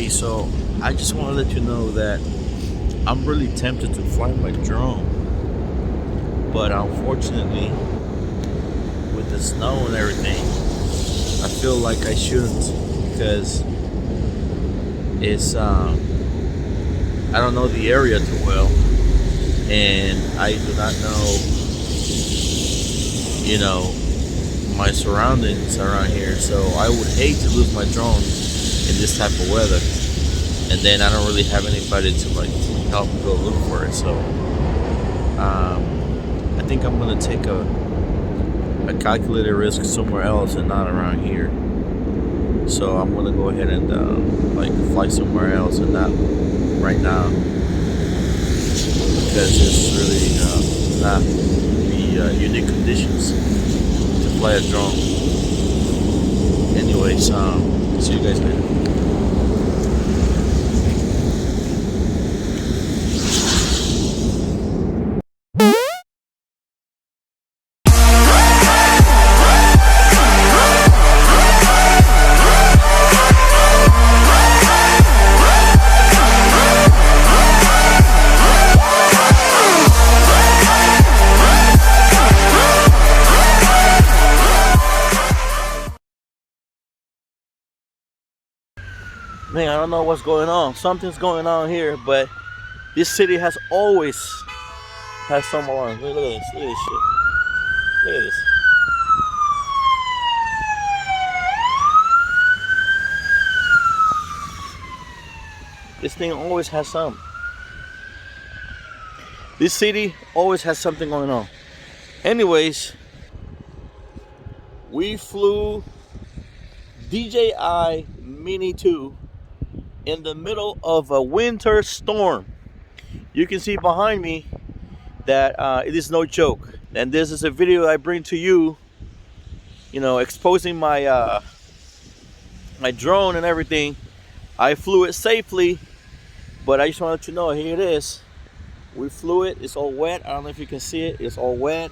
Hey, so I just want to let you know that I'm really tempted to fly my drone, but unfortunately, with the snow and everything, I feel like I shouldn't because it's I don't know the area too well, and I do not know, my surroundings around here. So I would hate to lose my drone in this type of weather, and then I don't really have anybody to help me go look for it. So I think I'm gonna take a calculated risk somewhere else and not around here. So I'm gonna go ahead and fly somewhere else and not right now because it's really not the unique conditions to fly a drone. Anyways, see you guys later. Man, I don't know what's going on. Something's going on here, but this city has always had some alarms. Look at this. Look at this shit. Look at this. This thing always has some. This city always has something going on. Anyways, we flew DJI Mini 2 in the middle of a winter storm. You can see behind me that it is no joke. And this is a video I bring to you, exposing my my drone and everything. I flew it safely, but I just want to let you know, here it is. We flew it. It's all wet. I don't know if you can see it. It's all wet.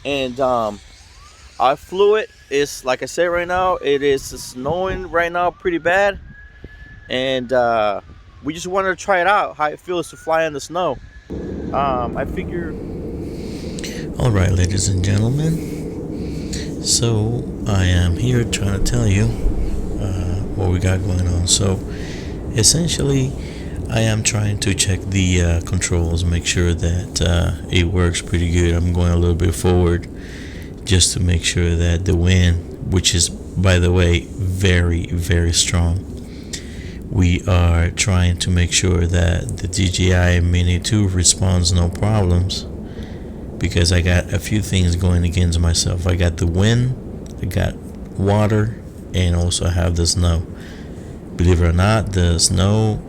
And I flew it. It's like I said right now, it is snowing right now pretty bad. And we just wanted to try it out, how it feels to fly in the snow. I figure. All right, ladies and gentlemen. So I am here trying to tell you what we got going on. So essentially, I am trying to check the controls, make sure that it works pretty good. I'm going a little bit forward just to make sure that the wind, which is, by the way, very, very strong. We are trying to make sure that the DJI Mini 2 responds no problems, because I got a few things going against myself. I got the wind, I got water, and also I have the snow. Believe it or not, the snow,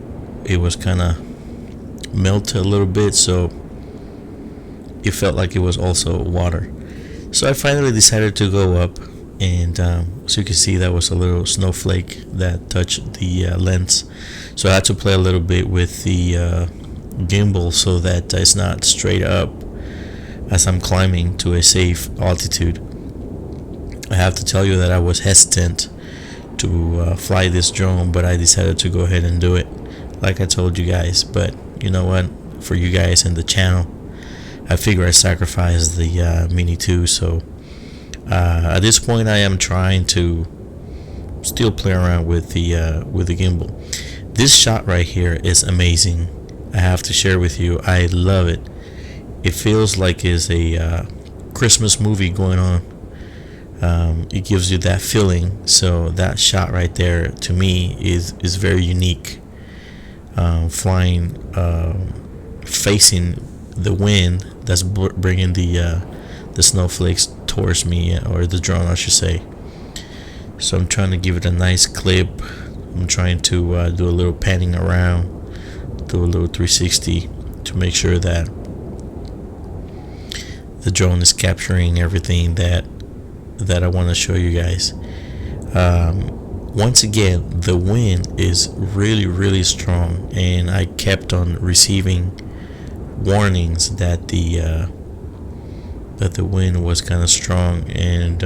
it was kind of melted a little bit, so it felt like it was also water. So I finally decided to go up, and so you can see that was a little snowflake that touched the lens. So I had to play a little bit with the gimbal so that it's not straight up as I'm climbing to a safe altitude. I have to tell you that I was hesitant to fly this drone, but I decided to go ahead and do it, like I told you guys. But you know what, for you guys in the channel, I figure I sacrificed the Mini 2. So at this point I am trying to still play around with the gimbal. This shot right here is amazing. I have to share with you, I love it. It feels like it's a Christmas movie going on. It gives you that feeling. So that shot right there, to me, is very unique. Flying facing the wind that's bringing the snowflakes towards me, or the drone I should say. So I'm trying to give it a nice clip. I'm trying to do a little panning around, do a little 360 to make sure that the drone is capturing everything that I want to show you guys. Once again, the wind is really, really strong, and I kept on receiving warnings that the wind was kind of strong, and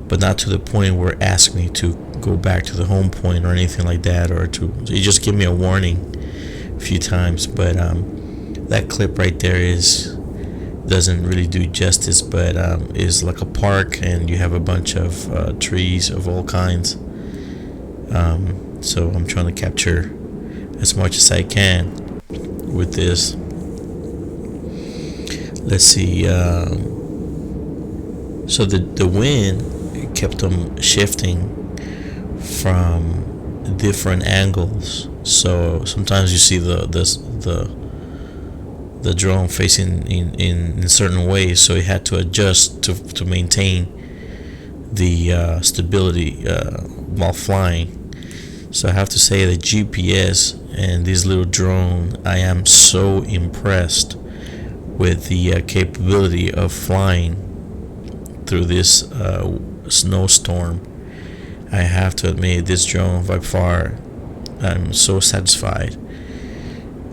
but not to the point where it asked me to go back to the home point or anything like that, or to it just give me a warning a few times. But that clip right there doesn't really do justice, but is like a park, and you have a bunch of trees of all kinds. So I'm trying to capture as much as I can with this. Let's see. So the wind kept them shifting from different angles. So sometimes you see the drone facing in certain ways, so it had to adjust to maintain the stability while flying. So I have to say that GPS and this little drone, I am so impressed with the capability of flying through this snowstorm. I have to admit, this drone by far, I'm so satisfied.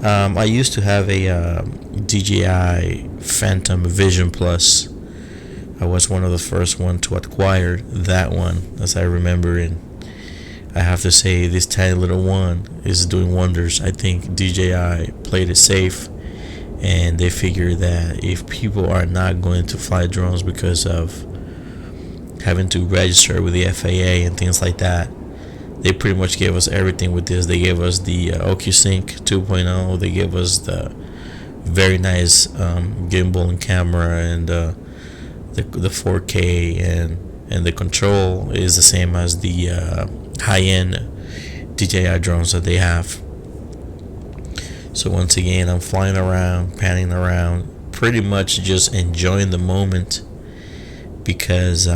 I used to have a DJI Phantom Vision Plus. I was one of the first one to acquire that one, as I remember, and I have to say this tiny little one is doing wonders. I think DJI played it safe, and they figured that if people are not going to fly drones because of having to register with the FAA and things like that, they pretty much gave us everything with this. They gave us the OcuSync 2.0. They gave us the very nice gimbal and camera, and the 4K, and the control is the same as the high-end DJI drones that they have. So once again, I'm flying around, panning around, pretty much just enjoying the moment, because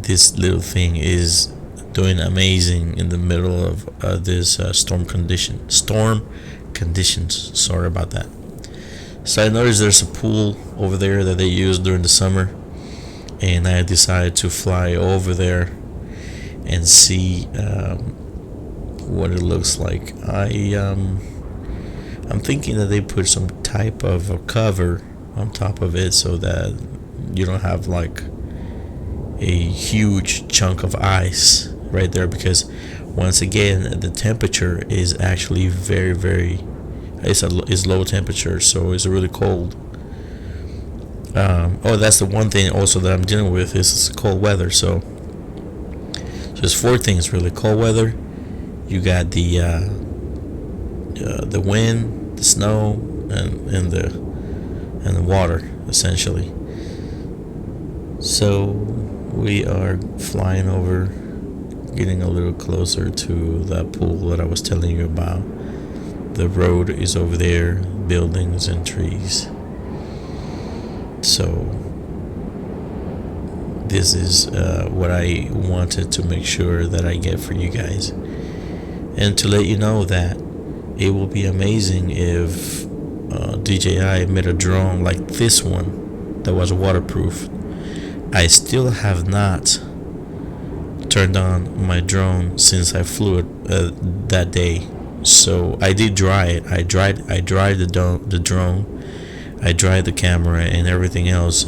this little thing is doing amazing in the middle of this storm conditions. Sorry about that. So I noticed there's a pool over there that they use during the summer, and I decided to fly over there and see what it looks like. I'm thinking that they put some type of a cover on top of it so that you don't have like a huge chunk of ice right there, because once again the temperature is actually very it's low temperature, so it's really cold. That's the one thing also that I'm dealing with is cold weather. So there's four things really: cold weather, you got the wind, the snow, and the water, essentially. So we are flying over, getting a little closer to that pool that I was telling you about. The road is over there, buildings and trees. So this is what I wanted to make sure that I get for you guys, and to let you know that it will be amazing if DJI made a drone like this one that was waterproof. I still have not turned on my drone since I flew it that day. So I did dry it. I dried the drone. I dried the camera and everything else.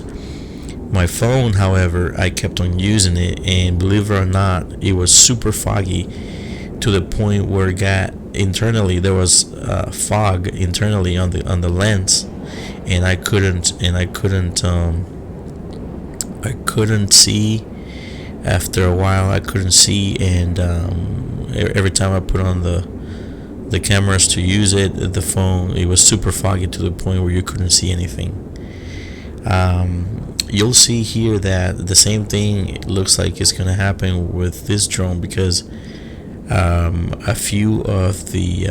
My phone, however, I kept on using it, and believe it or not, it was super foggy to the point where it got internally. There was fog internally on the lens, and I couldn't see. After a while, I couldn't see, and every time I put on the cameras to use it, the phone, it was super foggy to the point where you couldn't see anything. You'll see here that the same thing looks like it's gonna happen with this drone, because a few of the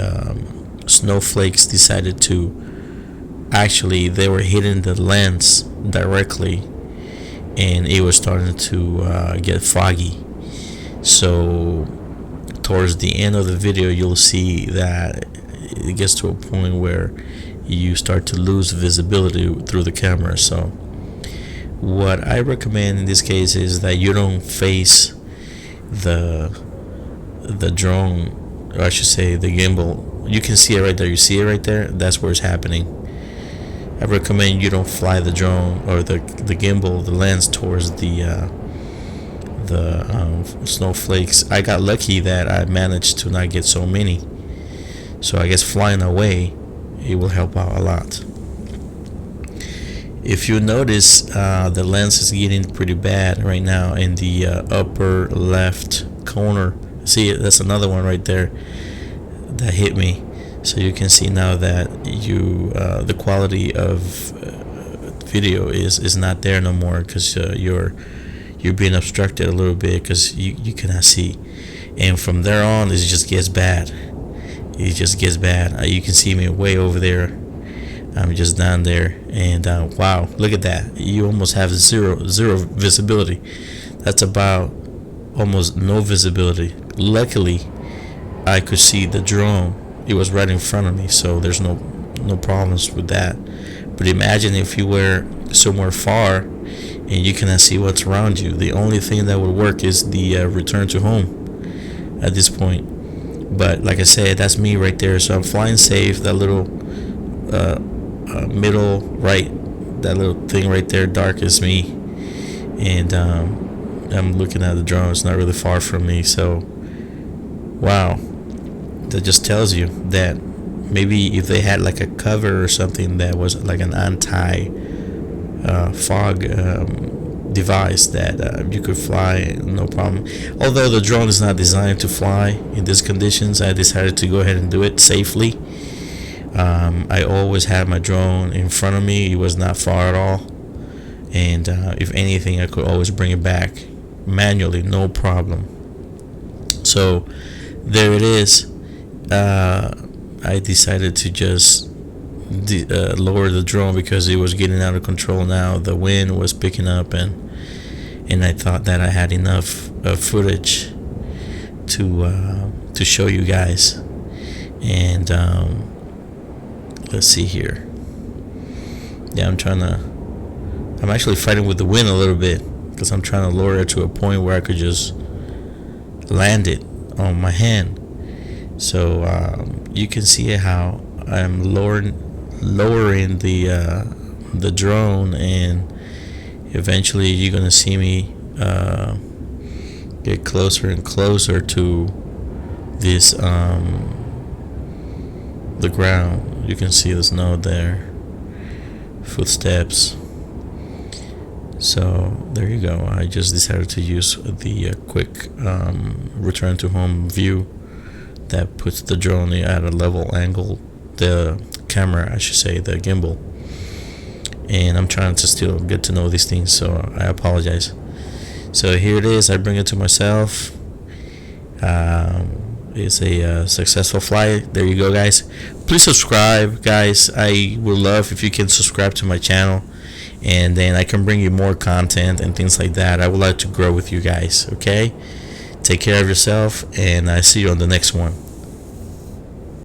snowflakes decided to, actually they were hitting the lens directly, and it was starting to get foggy. So towards the end of the video, you'll see that it gets to a point where you start to lose visibility through the camera. So what I recommend in this case is that you don't face the drone, or I should say the gimbal. You can see it right there. You see it right there? That's where it's happening. I recommend you don't fly the drone or the gimbal, the lens, towards the the snowflakes. I got lucky that I managed to not get so many, so I guess flying away, it will help out a lot. If you notice, the lens is getting pretty bad right now in the upper left corner. See, that's another one right there that hit me. So you can see now that the quality of video is not there no more, because you're being obstructed a little bit, because you cannot see. And from there on, it just gets bad. It just gets bad. You can see me way over there. I'm just down there, and wow, look at that. You almost have zero visibility. That's about almost no visibility. Luckily, I could see the drone. It was right in front of me, so there's no problems with that. But imagine if you were somewhere far and you cannot see what's around you. The only thing that would work is the return to home at this point. But like I said, that's me right there. So I'm flying safe. That little middle right, that little thing right there, dark, is me. And I'm looking at the drone. It's not really far from me. So wow, that just tells you that maybe if they had like a cover or something that was like an anti fog device, that you could fly no problem. Although the drone is not designed to fly in these conditions, I decided to go ahead and do it safely. I always had my drone in front of me. It was not far at all, and if anything, I could always bring it back manually, no problem. So there it is. I decided to just lower the drone because it was getting out of control now. The wind was picking up, and I thought that I had enough footage to show you guys. And let's see here. Yeah, I'm actually fighting with the wind a little bit, because I'm trying to lower it to a point where I could just land it on my hand. So you can see how I'm lowering the drone, and eventually you're gonna see me get closer and closer to this the ground. You can see the snow there, footsteps. So there you go. I just decided to use the quick return to home view that puts the drone at a level angle, the camera, I should say, the gimbal. And I'm trying to still get to know these things, so I apologize. So here it is. I bring it to myself. It's a successful flight. There you go, guys. Please subscribe, guys. I would love if you can subscribe to my channel, and then I can bring you more content and things like that. I would like to grow with you guys. Okay, take care of yourself, and I see you on the next one.